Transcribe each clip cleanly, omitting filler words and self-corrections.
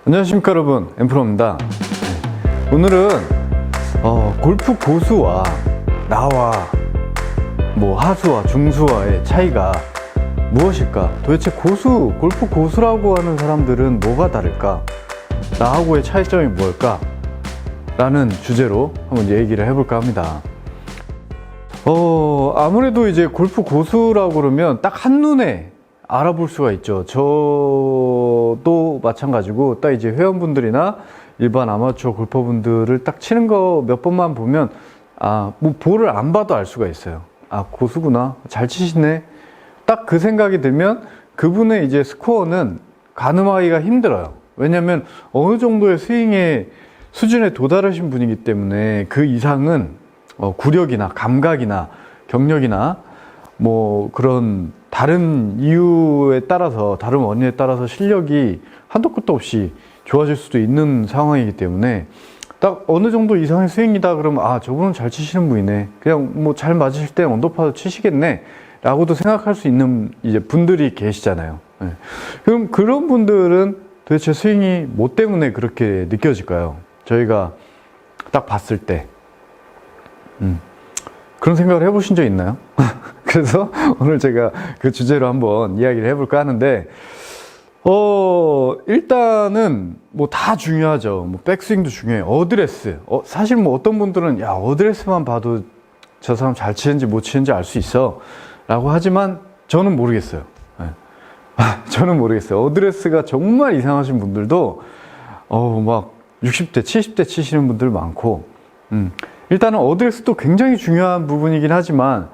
안녕하십니까 여러분, 엠프로입니다. 오늘은 골프 고수와 나와 하수와 중수와의 차이가 무엇일까? 도대체 골프 고수라고 하는 사람들은 뭐가 다를까? 나하고의 차이점이 뭘까? 라는 주제로 한번 얘기를 해볼까 합니다. 아무래도 이제 골프 고수라고 그러면 딱 한눈에 알아볼 수가 있죠. 저도 마찬가지고 딱 이제 회원분들이나 일반 아마추어 골퍼분들을 딱 치는 거 몇 번만 보면 볼을 안 봐도 알 수가 있어요. 고수구나, 잘 치시네. 딱 그 생각이 들면 그분의 이제 스코어는 가늠하기가 힘들어요. 왜냐면 어느 정도의 스윙의 수준에 도달하신 분이기 때문에 그 이상은 구력이나 감각이나 경력이나 그런 다른 이유에 따라서, 다른 원인에 따라서 실력이 한도 끝도 없이 좋아질 수도 있는 상황이기 때문에 딱 어느 정도 이상의 스윙이다 그러면 저분은 잘 치시는 분이네, 그냥 잘 맞으실 때 언더파도 치시겠네 라고도 생각할 수 있는 이제 분들이 계시잖아요. 네. 그럼 그런 분들은 도대체 스윙이 뭐 때문에 그렇게 느껴질까요? 저희가 딱 봤을 때 그런 생각을 해보신 적 있나요? 그래서 오늘 제가 그 주제로 한번 이야기를 해볼까 하는데, 일단은 다 중요하죠. 백스윙도 중요해요. 어드레스. 사실 어떤 분들은 어드레스만 봐도 저 사람 잘 치는지 못 치는지 알 수 있어 라고 하지만 저는 모르겠어요. 네. 저는 모르겠어요. 어드레스가 정말 이상하신 분들도 60대, 70대 치시는 분들 많고, 일단은 어드레스도 굉장히 중요한 부분이긴 하지만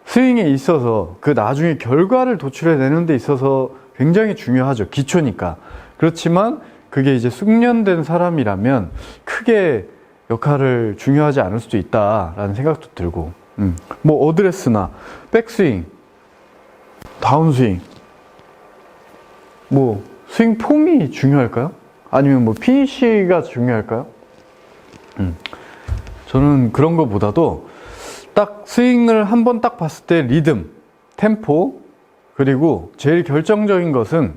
스윙에 있어서 그 나중에 결과를 도출해내는 데 있어서 굉장히 중요하죠. 기초니까. 그렇지만 그게 이제 숙련된 사람이라면 크게 역할을 중요하지 않을 수도 있다라는 생각도 들고, 어드레스나 백스윙, 다운스윙, 스윙 폼이 중요할까요? 아니면 피니쉬가 중요할까요? 저는 그런 것보다도 딱 스윙을 한번 딱 봤을 때 리듬, 템포, 그리고 제일 결정적인 것은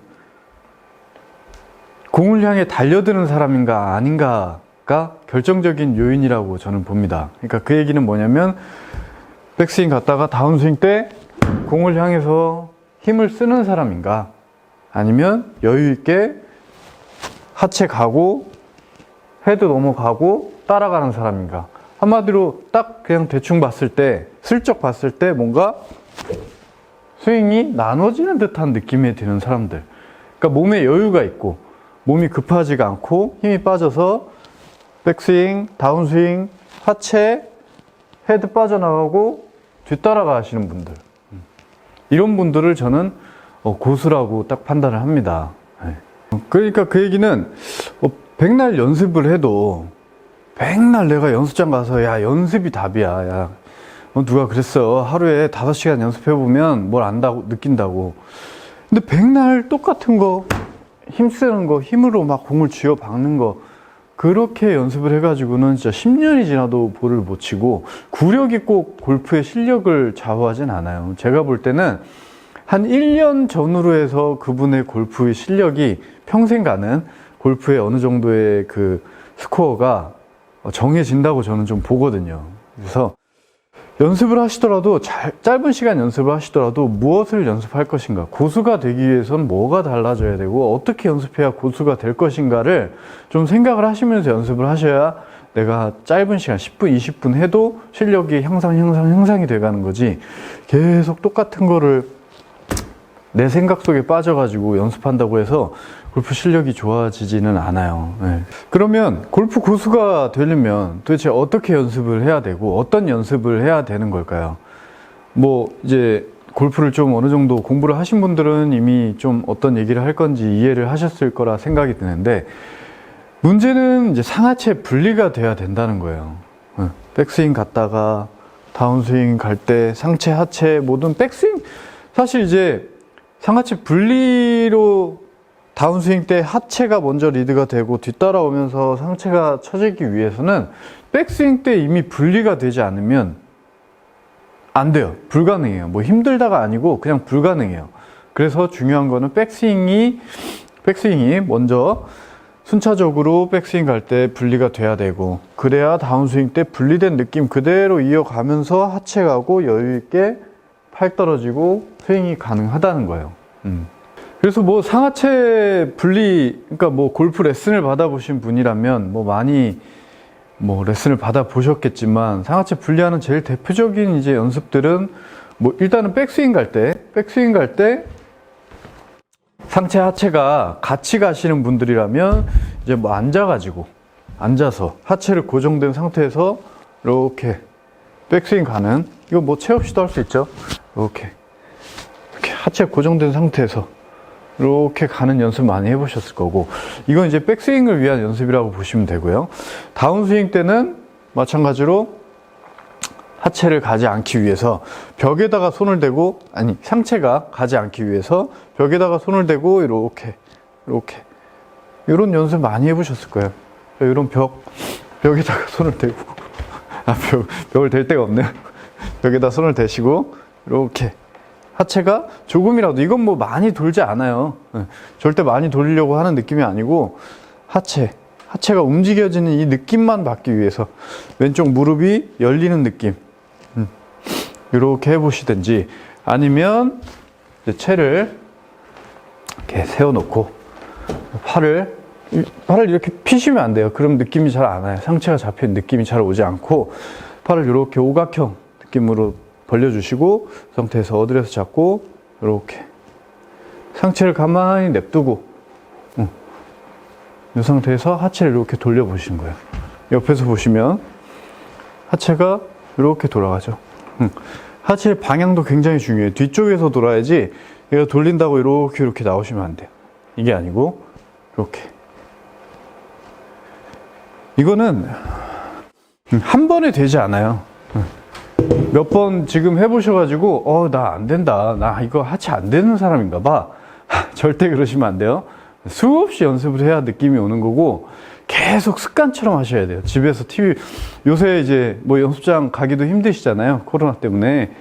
공을 향해 달려드는 사람인가 아닌가가 결정적인 요인이라고 저는 봅니다. 그러니까 그 얘기는 뭐냐면, 백스윙 갔다가 다운스윙 때 공을 향해서 힘을 쓰는 사람인가, 아니면 여유 있게 하체 가고 헤드 넘어가고 따라가는 사람인가. 한마디로 딱 그냥 대충 봤을 때, 슬쩍 봤을 때 뭔가 스윙이 나눠지는 듯한 느낌이 드는 사람들. 그러니까 몸에 여유가 있고 몸이 급하지가 않고 힘이 빠져서 백스윙, 다운스윙, 하체, 헤드 빠져나가고 뒤따라가 하시는 분들, 이런 분들을 저는 고수라고 딱 판단을 합니다. 그러니까 그 얘기는 백날 연습을 해도, 백날 내가 연습장 가서 연습이 답이야, 누가 그랬어, 하루에 5시간 연습해보면 뭘 안다고 느낀다고. 근데 백날 똑같은 거, 힘쓰는 거, 힘으로 공을 쥐어 박는 거, 그렇게 연습을 해가지고는 진짜 10년이 지나도 볼을 못 치고, 구력이 꼭 골프의 실력을 좌우하진 않아요. 제가 볼 때는 한 1년 전으로 해서 그분의 골프의 실력이 평생 가는 골프의 어느 정도의 그 스코어가 정해진다고 저는 좀 보거든요. 그래서 연습을 하시더라도, 짧은 시간 연습을 하시더라도 무엇을 연습할 것인가, 고수가 되기 위해서는 뭐가 달라져야 되고 어떻게 연습해야 고수가 될 것인가를 좀 생각을 하시면서 연습을 하셔야 내가 짧은 시간 10분, 20분 해도 실력이 향상이 돼가는 거지, 계속 똑같은 거를 내 생각 속에 빠져가지고 연습한다고 해서 골프 실력이 좋아지지는 않아요. 네. 그러면 골프 고수가 되려면 도대체 어떻게 연습을 해야 되고 어떤 연습을 해야 되는 걸까요? 이제 골프를 좀 어느 정도 공부를 하신 분들은 이미 좀 어떤 얘기를 할 건지 이해를 하셨을 거라 생각이 드는데, 문제는 이제 상하체 분리가 돼야 된다는 거예요. 백스윙 갔다가 다운스윙 갈 때 상체, 하체 모든 백스윙, 사실 이제 상하체 분리로 다운스윙 때 하체가 먼저 리드가 되고 뒤따라오면서 상체가 쳐지기 위해서는 백스윙 때 이미 분리가 되지 않으면 안 돼요. 불가능해요. 힘들다가 아니고 그냥 불가능해요. 그래서 중요한 거는 백스윙이 먼저 순차적으로 백스윙 갈 때 분리가 돼야 되고, 그래야 다운스윙 때 분리된 느낌 그대로 이어가면서 하체 가고 여유 있게 팔 떨어지고 스윙이 가능하다는 거예요. 그래서 뭐 상하체 분리, 그러니까 뭐 골프 레슨을 받아보신 분이라면 뭐 많이 뭐 레슨을 받아보셨겠지만, 상하체 분리하는 제일 대표적인 이제 연습들은 뭐 일단은 백스윙 갈 때 상체 하체가 같이 가시는 분들이라면 이제 뭐 앉아서 하체를 고정된 상태에서 이렇게 백스윙 가는, 이거 뭐 채 없이도 할 수 있죠. 이렇게 하체 고정된 상태에서 이렇게 가는 연습 많이 해보셨을 거고, 이건 이제 백스윙을 위한 연습이라고 보시면 되고요. 다운스윙 때는 마찬가지로 하체를 가지 않기 위해서 벽에다가 손을 대고, 아니 상체가 가지 않기 위해서 벽에다가 손을 대고 이렇게 이런 연습 많이 해보셨을 거예요. 이런 벽에다가 손을 대고 벽을 댈 데가 없네요. 벽에다 손을 대시고 이렇게 하체가 조금이라도, 이건 뭐 많이 돌지 않아요. 절대 많이 돌리려고 하는 느낌이 아니고, 하체가 움직여지는 이 느낌만 받기 위해서 왼쪽 무릎이 열리는 느낌, 이렇게 해보시든지, 아니면 이제 채를 이렇게 세워놓고 팔을 이렇게 피시면 안 돼요. 그럼 느낌이 잘 안 와요. 상체가 잡힌 느낌이 잘 오지 않고, 팔을 이렇게 오각형 느낌으로 벌려주시고, 그 상태에서 어드레스 잡고 이렇게 상체를 가만히 냅두고, 이 상태에서 하체를 이렇게 돌려보시는 거예요. 옆에서 보시면 하체가 이렇게 돌아가죠. 하체의 방향도 굉장히 중요해요. 뒤쪽에서 돌아야지, 얘가 돌린다고 이렇게 나오시면 안 돼요. 이게 아니고 이렇게. 이거는 한 번에 되지 않아요. 몇 번 지금 해보셔가지고 나 안 된다, 나 이거 하체 안 되는 사람인가 봐, 절대 그러시면 안 돼요. 수없이 연습을 해야 느낌이 오는 거고, 계속 습관처럼 하셔야 돼요. 집에서 TV, 요새 이제 뭐 연습장 가기도 힘드시잖아요, 코로나 때문에.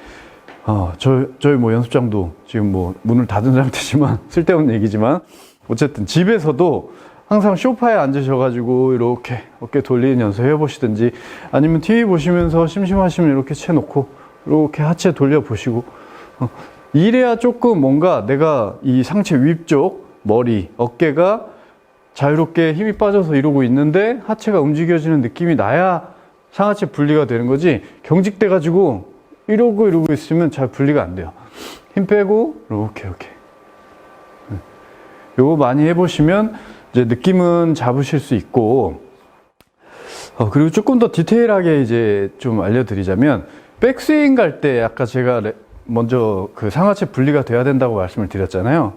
저희 뭐 연습장도 지금 뭐 문을 닫은 상태지만, 쓸데없는 얘기지만, 어쨌든 집에서도 항상 소파에 앉으셔가지고 이렇게 어깨 돌리는 연습 해보시든지, 아니면 TV 보시면서 심심하시면 이렇게 채 놓고 이렇게 하체 돌려보시고, 이래야 조금 뭔가 내가 이 상체 위쪽, 머리, 어깨가 자유롭게 힘이 빠져서 이러고 있는데 하체가 움직여지는 느낌이 나야 상하체 분리가 되는 거지, 경직돼가지고 이러고 있으면 잘 분리가 안 돼요. 힘 빼고 이렇게 요거 많이 해보시면 이제 느낌은 잡으실 수 있고, 그리고 조금 더 디테일하게 이제 좀 알려드리자면, 백스윙 갈 때 아까 제가 먼저 그 상하체 분리가 돼야 된다고 말씀을 드렸잖아요.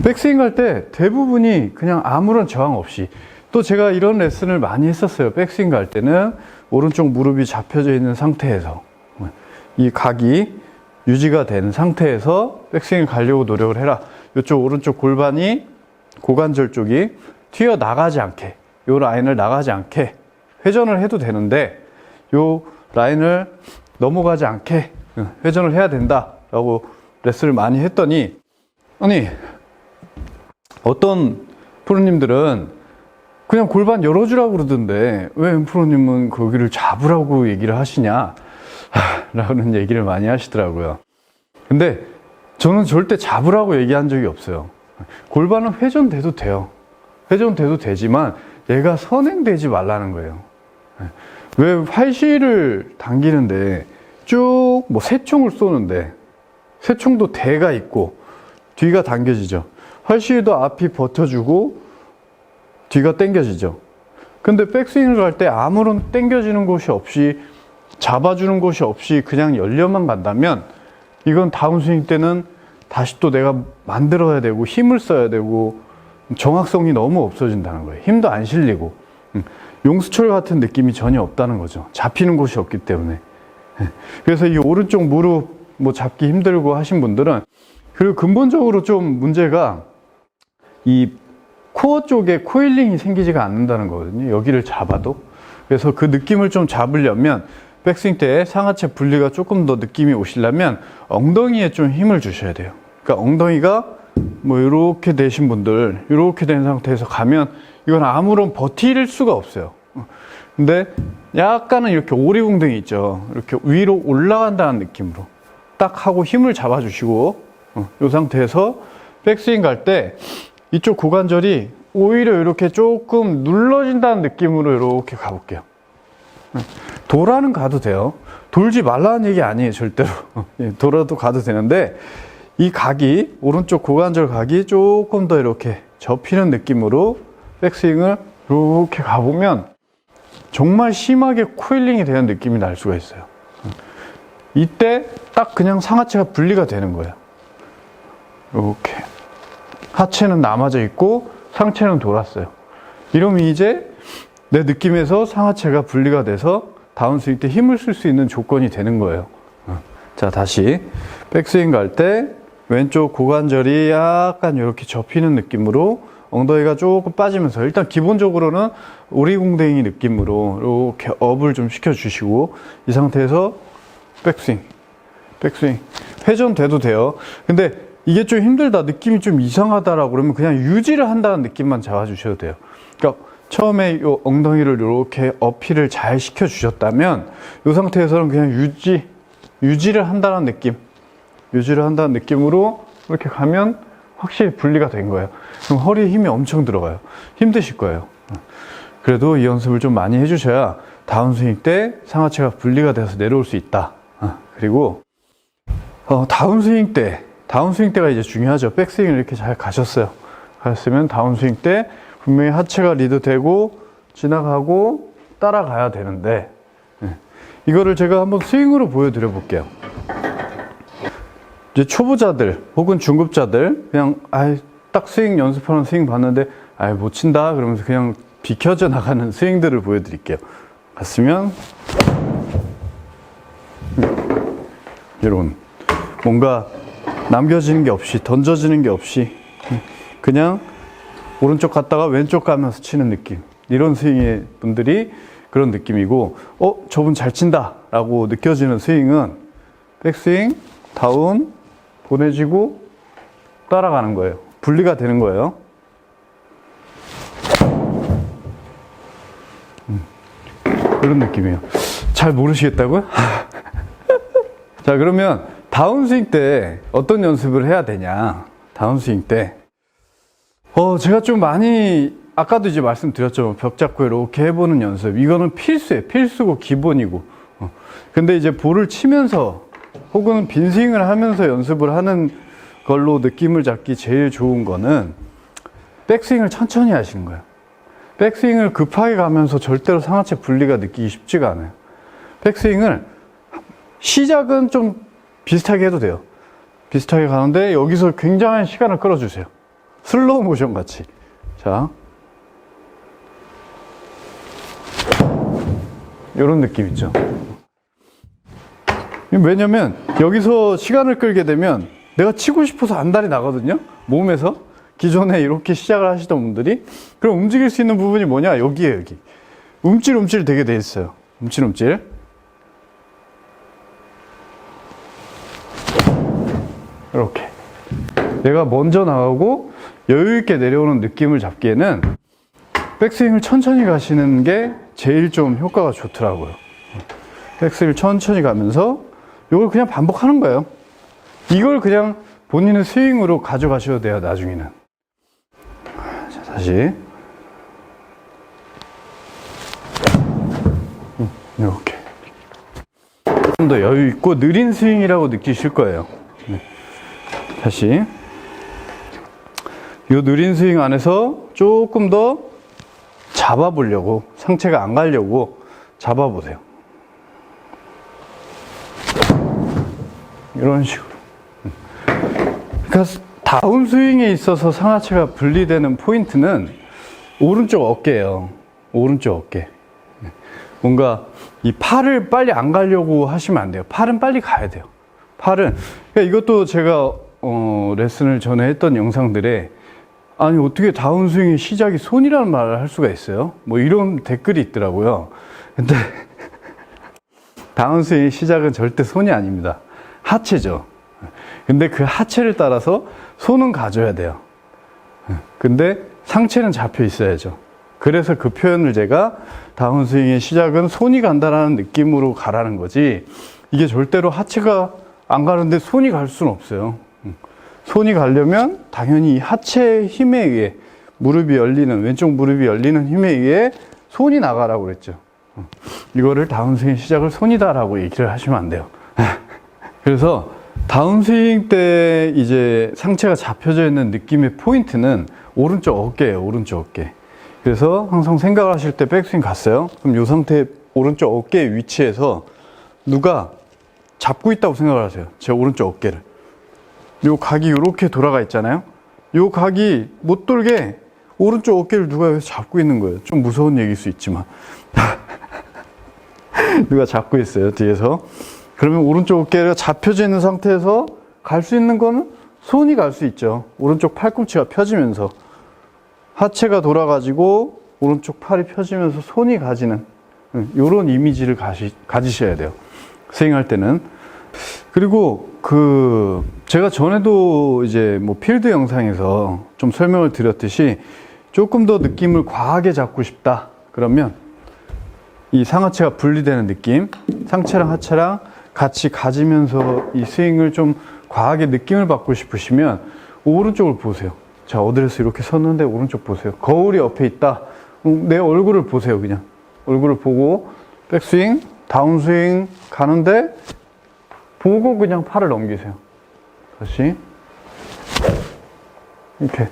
백스윙 갈 때 대부분이 그냥 아무런 저항 없이, 또 제가 이런 레슨을 많이 했었어요. 백스윙 갈 때는 오른쪽 무릎이 잡혀져 있는 상태에서 이 각이 유지가 되는 상태에서 백스윙을 가려고 노력을 해라. 이쪽 오른쪽 골반이, 고관절 쪽이 튀어나가지 않게, 요 라인을 나가지 않게 회전을 해도 되는데, 요 라인을 넘어가지 않게 회전을 해야 된다 라고 레슨을 많이 했더니, 아니 어떤 프로님들은 그냥 골반 열어주라고 그러던데 왜 프로님은 거기를 잡으라고 얘기를 하시냐 라는 얘기를 많이 하시더라고요. 근데 저는 절대 잡으라고 얘기한 적이 없어요. 골반은 회전돼도 돼요. 회전돼도 되지만 얘가 선행되지 말라는 거예요. 왜 활시를 당기는데 쭉 뭐 새총을 쏘는데 새총도 대가 있고 뒤가 당겨지죠. 활시도 앞이 버텨주고 뒤가 당겨지죠. 근데 백스윙을 갈 때 아무런 당겨지는 곳이 없이, 잡아주는 곳이 없이 그냥 열려만 간다면, 이건 다운스윙 때는 다시 또 내가 만들어야 되고 힘을 써야 되고 정확성이 너무 없어진다는 거예요. 힘도 안 실리고 용수철 같은 느낌이 전혀 없다는 거죠. 잡히는 곳이 없기 때문에. 그래서 이 오른쪽 무릎 뭐 잡기 힘들고 하신 분들은, 그리고 근본적으로 좀 문제가 이 코어 쪽에 코일링이 생기지가 않는다는 거거든요. 여기를 잡아도. 그래서 그 느낌을 좀 잡으려면, 백스윙 때 상하체 분리가 조금 더 느낌이 오시려면 엉덩이에 좀 힘을 주셔야 돼요. 그러니까 엉덩이가 뭐 이렇게 되신 분들, 이렇게 된 상태에서 가면 이건 아무런 버틸 수가 없어요. 근데 약간은 이렇게 오리궁뎅이 있죠. 이렇게 위로 올라간다는 느낌으로 딱 하고 힘을 잡아주시고, 이 상태에서 백스윙 갈 때 이쪽 고관절이 오히려 이렇게 조금 눌러진다는 느낌으로 이렇게 가볼게요. 돌아는 가도 돼요. 돌지 말라는 얘기 아니에요, 절대로. 돌아도 가도 되는데, 이 각이, 오른쪽 고관절 각이 조금 더 이렇게 접히는 느낌으로 백스윙을 이렇게 가보면 정말 심하게 코일링이 되는 느낌이 날 수가 있어요. 이때 딱 그냥 상하체가 분리가 되는 거예요. 이렇게. 하체는 남아져 있고 상체는 돌았어요. 이러면 이제 내 느낌에서 상하체가 분리가 돼서 다운스윙 때 힘을 쓸 수 있는 조건이 되는 거예요. 자, 다시 백스윙 갈 때 왼쪽 고관절이 약간 이렇게 접히는 느낌으로 엉덩이가 조금 빠지면서, 일단 기본적으로는 오리궁뎅이 느낌으로 이렇게 업을 좀 시켜주시고, 이 상태에서 백스윙, 회전돼도 돼요. 근데 이게 좀 힘들다, 느낌이 좀 이상하다라고 그러면 그냥 유지를 한다는 느낌만 잡아주셔도 돼요. 그러니까 처음에 이 엉덩이를 이렇게 어필을 잘 시켜주셨다면 이 상태에서는 그냥 유지를 한다는 느낌, 유지를 한다는 느낌으로 이렇게 가면 확실히 분리가 된 거예요. 그럼 허리에 힘이 엄청 들어가요. 힘드실 거예요. 그래도 이 연습을 좀 많이 해주셔야 다운스윙 때 상하체가 분리가 돼서 내려올 수 있다. 그리고 다운스윙 때가 이제 중요하죠. 백스윙을 이렇게 잘 가셨으면 다운스윙 때 분명히 하체가 리드되고 지나가고 따라가야 되는데, 이거를 제가 한번 스윙으로 보여드려 볼게요. 이제 초보자들 혹은 중급자들 그냥 딱 스윙 연습하는 스윙 봤는데 못 친다 그러면서 그냥 비켜져 나가는 스윙들을 보여드릴게요. 갔으면 이런 뭔가 남겨지는 게 없이, 던져지는 게 없이 그냥 오른쪽 갔다가 왼쪽 가면서 치는 느낌, 이런 스윙의 분들이 그런 느낌이고, 저분 잘 친다 라고 느껴지는 스윙은 백스윙, 다운, 보내지고 따라가는 거예요. 분리가 되는 거예요. 이런 느낌이에요. 잘 모르시겠다고요? 자, 그러면 다운스윙 때 어떤 연습을 해야 되냐? 다운스윙 때 제가 좀 많이, 아까도 이제 말씀드렸죠. 벽 잡고 이렇게 해보는 연습, 이거는 필수예요. 필수고 기본이고. 근데 이제 볼을 치면서 혹은 빈스윙을 하면서 연습을 하는 걸로 느낌을 잡기 제일 좋은 거는 백스윙을 천천히 하시는 거예요. 백스윙을 급하게 가면서 절대로 상하체 분리가 느끼기 쉽지가 않아요. 백스윙을 시작은 좀 비슷하게 해도 돼요. 비슷하게 가는데 여기서 굉장한 시간을 끌어주세요. 슬로우 모션 같이. 자, 이런 느낌 있죠. 왜냐면 여기서 시간을 끌게 되면 내가 치고 싶어서 안달이 나거든요. 몸에서. 기존에 이렇게 시작을 하시던 분들이. 그럼 움직일 수 있는 부분이 뭐냐? 여기에요, 여기. 움찔움찔 되게 돼 있어요. 움찔움찔. 이렇게. 내가 먼저 나가고 여유있게 내려오는 느낌을 잡기에는 백스윙을 천천히 가시는 게 제일 좀 효과가 좋더라고요. 백스윙을 천천히 가면서 이걸 그냥 반복하는 거예요. 이걸 그냥 본인의 스윙으로 가져가셔도 돼요, 나중에는. 자, 다시. 이렇게. 좀 더 여유 있고 느린 스윙이라고 느끼실 거예요. 다시. 이 느린 스윙 안에서 조금 더 잡아보려고, 상체가 안 가려고 잡아보세요. 이런 식으로. 그러니까 다운스윙에 있어서 상하체가 분리되는 포인트는 오른쪽 어깨예요. 오른쪽 어깨. 뭔가 이 팔을 빨리 안 가려고 하시면 안 돼요. 팔은 빨리 가야 돼요. 팔은. 그러니까 이것도 제가 레슨을 전에 했던 영상들에, 아니 어떻게 다운스윙의 시작이 손이라는 말을 할 수가 있어요? 뭐 이런 댓글이 있더라고요. 근데 다운스윙의 시작은 절대 손이 아닙니다. 하체죠. 근데 그 하체를 따라서 손은 가져야 돼요. 근데 상체는 잡혀 있어야죠. 그래서 그 표현을 제가 다운스윙의 시작은 손이 간다라는 느낌으로 가라는 거지, 이게 절대로 하체가 안 가는데 손이 갈 수는 없어요. 손이 가려면 당연히 이 하체의 힘에 의해, 무릎이 열리는, 왼쪽 무릎이 열리는 힘에 의해 손이 나가라고 그랬죠. 이거를 다운스윙 시작을 손이다라고 얘기를 하시면 안 돼요. 그래서 다운스윙 때 이제 상체가 잡혀져 있는 느낌의 포인트는 오른쪽 어깨예요. 오른쪽 어깨. 그래서 항상 생각을 하실 때 백스윙 갔어요. 그럼 이 상태 오른쪽 어깨의 위치에서 누가 잡고 있다고 생각을 하세요. 제 오른쪽 어깨를. 요 각이 이렇게 돌아가 있잖아요. 요 각이 못 돌게 오른쪽 어깨를 누가 여기서 잡고 있는 거예요. 좀 무서운 얘기일 수 있지만. 누가 잡고 있어요, 뒤에서. 그러면 오른쪽 어깨가 잡혀져 있는 상태에서 갈 수 있는 거는 손이 갈 수 있죠. 오른쪽 팔꿈치가 펴지면서. 하체가 돌아가지고 오른쪽 팔이 펴지면서 손이 가지는 이런 이미지를 가지셔야 돼요. 스윙할 때는. 그리고 제가 전에도 이제 뭐 필드 영상에서 좀 설명을 드렸듯이 조금 더 느낌을 과하게 잡고 싶다. 그러면 이 상하체가 분리되는 느낌, 상체랑 하체랑 같이 가지면서 이 스윙을 좀 과하게 느낌을 받고 싶으시면 오른쪽을 보세요. 자, 어드레스 이렇게 섰는데 오른쪽 보세요. 거울이 옆에 있다. 내 얼굴을 보세요, 그냥. 얼굴을 보고 백스윙, 다운스윙 가는데 보고 그냥 팔을 넘기세요. 다시. 이렇게.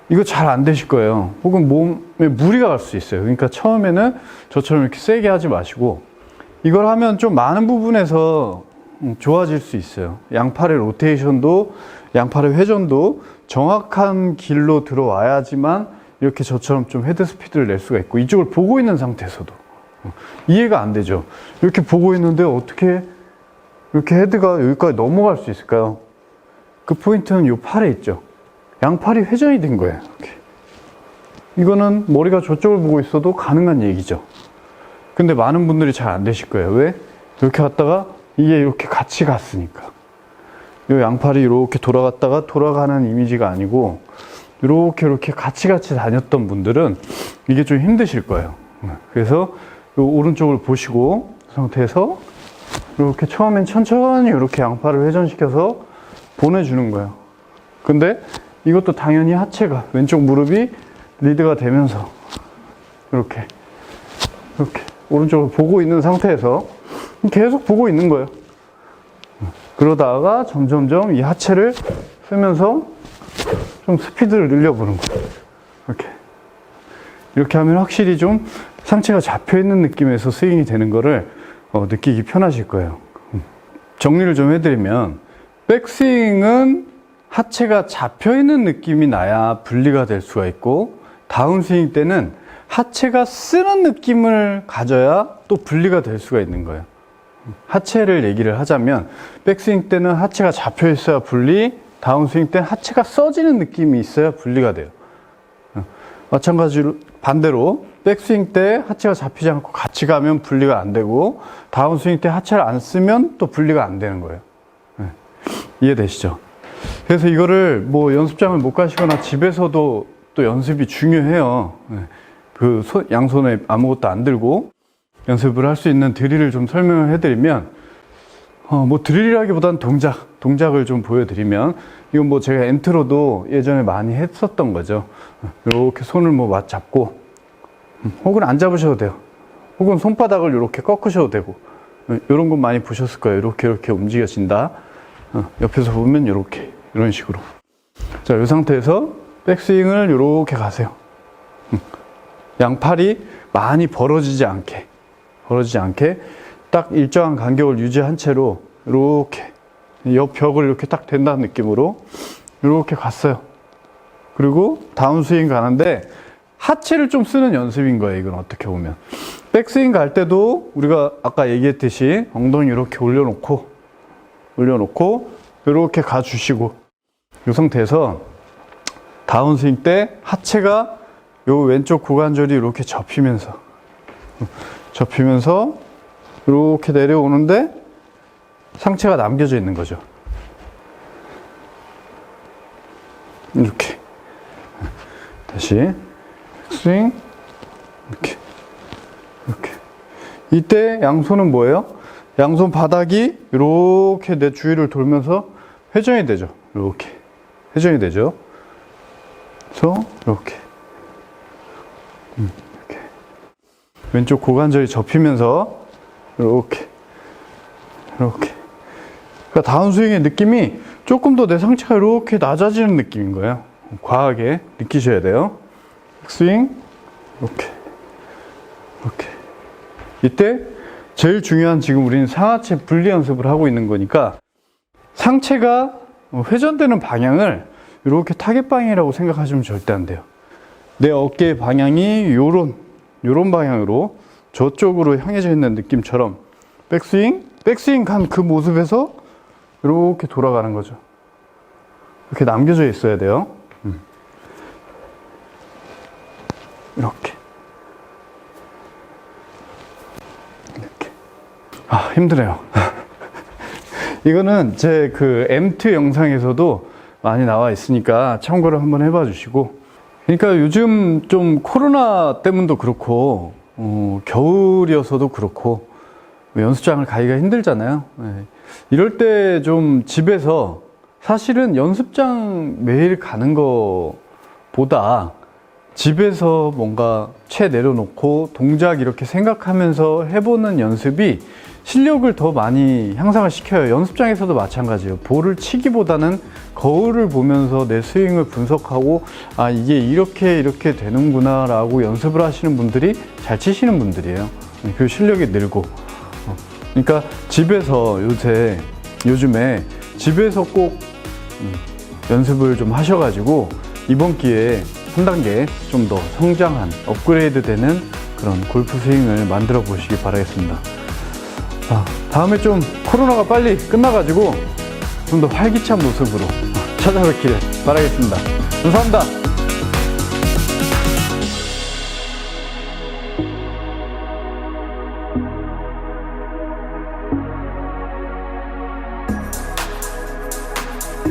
이거 잘 안 되실 거예요. 혹은 몸에 무리가 갈 수 있어요. 그러니까 처음에는 저처럼 이렇게 세게 하지 마시고, 이걸 하면 좀 많은 부분에서 좋아질 수 있어요. 양팔의 로테이션도, 양팔의 회전도 정확한 길로 들어와야지만 이렇게 저처럼 좀 헤드 스피드를 낼 수가 있고, 이쪽을 보고 있는 상태에서도 이해가 안 되죠. 이렇게 보고 있는데 어떻게 이렇게 헤드가 여기까지 넘어갈 수 있을까요? 그 포인트는 이 팔에 있죠. 양팔이 회전이 된 거예요. 이렇게. 이거는 머리가 저쪽을 보고 있어도 가능한 얘기죠. 근데 많은 분들이 잘 안 되실 거예요. 왜? 이렇게 갔다가 이게 이렇게 같이 갔으니까. 이 양팔이 이렇게 돌아갔다가 돌아가는 이미지가 아니고 이렇게 같이 다녔던 분들은 이게 좀 힘드실 거예요. 그래서 이 오른쪽을 보시고 이 상태에서 이렇게 처음엔 천천히 이렇게 양팔을 회전시켜서 보내주는 거예요. 근데 이것도 당연히 하체가, 왼쪽 무릎이 리드가 되면서 이렇게 오른쪽을 보고 있는 상태에서 계속 보고 있는 거예요. 그러다가 점점점 이 하체를 쓰면서 좀 스피드를 늘려보는 거예요. 이렇게 하면 확실히 좀 상체가 잡혀있는 느낌에서 스윙이 되는 거를 느끼기 편하실 거예요. 정리를 좀 해드리면, 백스윙은 하체가 잡혀있는 느낌이 나야 분리가 될 수가 있고, 다운스윙 때는 하체가 쓰는 느낌을 가져야 또 분리가 될 수가 있는 거예요. 하체를 얘기를 하자면, 백스윙 때는 하체가 잡혀있어야 분리, 다운스윙 때는 하체가 써지는 느낌이 있어야 분리가 돼요. 마찬가지로 반대로 백스윙 때 하체가 잡히지 않고 같이 가면 분리가 안 되고, 다운스윙 때 하체를 안 쓰면 또 분리가 안 되는 거예요. 이해되시죠? 그래서 이거를 뭐 연습장을 못 가시거나 집에서도 또 연습이 중요해요. 양손에 아무것도 안 들고 연습을 할 수 있는 드릴을 좀 설명을 해드리면, 뭐 드릴이라기보단 동작을 좀 보여드리면, 이건 뭐 제가 엔트로도 예전에 많이 했었던 거죠. 이렇게 손을 뭐 맞잡고, 혹은 안 잡으셔도 돼요. 혹은 손바닥을 이렇게 꺾으셔도 되고, 이런 거 많이 보셨을 거예요. 이렇게 움직여진다. 옆에서 보면 이런 식으로. 자, 이 상태에서 백스윙을 이렇게 가세요. 양팔이 많이 벌어지지 않게 딱 일정한 간격을 유지한 채로 이렇게 옆 벽을 이렇게 딱 된다는 느낌으로 이렇게 갔어요. 그리고 다운스윙 가는데 하체를 좀 쓰는 연습인 거예요. 이건 어떻게 보면 백스윙 갈 때도 우리가 아까 얘기했듯이 엉덩이 이렇게 올려놓고 이렇게 가주시고, 이 상태에서 다운스윙 때 하체가 요 왼쪽 고관절이 이렇게 접히면서 이렇게 내려오는데 상체가 남겨져 있는 거죠. 이렇게. 다시 스윙. 이렇게. 이렇게. 이때 양손은 뭐예요? 양손 바닥이 이렇게 내 주위를 돌면서 회전이 되죠. 이렇게 회전이 되죠. 그래서 이렇게. 이렇게. 왼쪽 고관절이 접히면서 이렇게. 이렇게. 그러니까 다운스윙의 느낌이 조금 더 내 상체가 이렇게 낮아지는 느낌인 거예요. 과하게 느끼셔야 돼요. 스윙. 이렇게. 이렇게. 이때 제일 중요한, 지금 우리는 상하체 분리 연습을 하고 있는 거니까 상체가 회전되는 방향을 이렇게 타겟 방향이라고 생각하시면 절대 안 돼요. 내 어깨의 방향이 요런 방향으로 저쪽으로 향해져 있는 느낌처럼 백스윙 간 그 모습에서 이렇게 돌아가는 거죠. 이렇게 남겨져 있어야 돼요. 이렇게. 아, 힘드네요. 이거는 제 그 M2 영상에서도 많이 나와 있으니까 참고를 한번 해봐 주시고. 그러니까 요즘 좀 코로나 때문도 그렇고, 겨울이어서도 그렇고, 연습장을 가기가 힘들잖아요. 네. 이럴 때 좀 집에서, 사실은 연습장 매일 가는 거보다 집에서 뭔가 채 내려놓고 동작 이렇게 생각하면서 해보는 연습이 실력을 더 많이 향상을 시켜요. 연습장에서도 마찬가지예요. 볼을 치기보다는 거울을 보면서 내 스윙을 분석하고, 아, 이게 이렇게 되는구나 라고 연습을 하시는 분들이 잘 치시는 분들이에요. 그 실력이 늘고. 그러니까 집에서 요즘에 집에서 꼭 연습을 좀 하셔가지고 이번 기회에 한 단계 좀 더 성장한, 업그레이드 되는 그런 골프 스윙을 만들어 보시기 바라겠습니다. 다음에 좀 코로나가 빨리 끝나가지고 좀 더 활기찬 모습으로 찾아뵙기를 바라겠습니다. 감사합니다.